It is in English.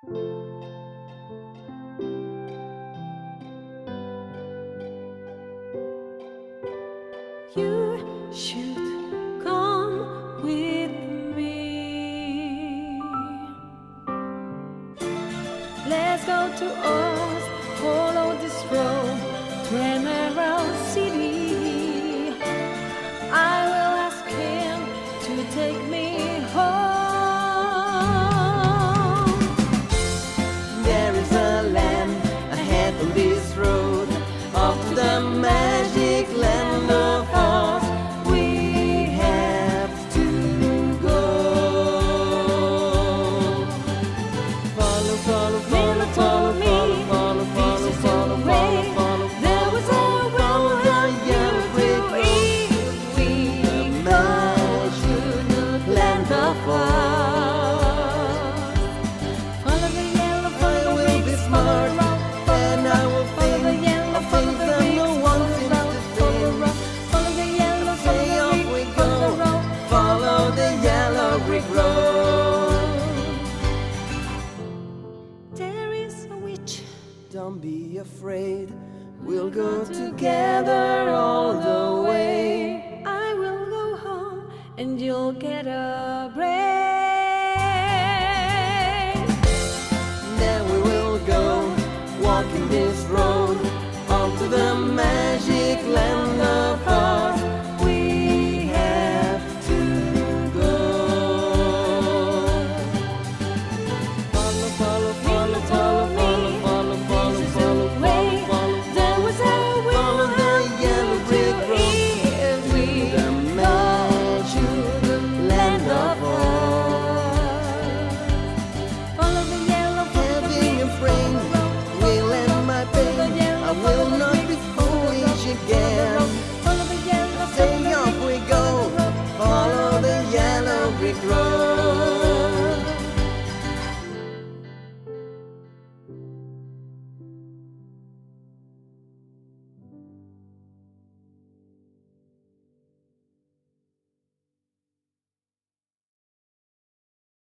You should come with me. Let's go to Oz, follow this road to Emerald City. I will ask him to take me home. There is a land ahead on this road, off to the magic land of Oz. We have to go. Follow, follow, follow, follow, follow, follow, follow, follow, follow, follow. There was a Follow the yellow brick road, we the magic land of Oz. follow the yellow, follow I the will be bricks, smart, follow the road, and I will follow the think yellow, of follow things the that no bricks, one follow the seems road, to follow the think. road, follow the yellow, follow Say the off we bricks, follow the go, road. follow the yellow brick road. There is a witch. Don't be afraid, we'll go together all the way. I will go home and you'll get a break. Then we will go walking this road onto the magic land of Oz. We have to go. Follow, follow, follow, follow, follow, follow, follow, follow, follow, follow. There was a Follow the yellow brick road, we the magic land of Oz. follow the yellow, follow the Having a friend will end my pain. I will not be foolish again.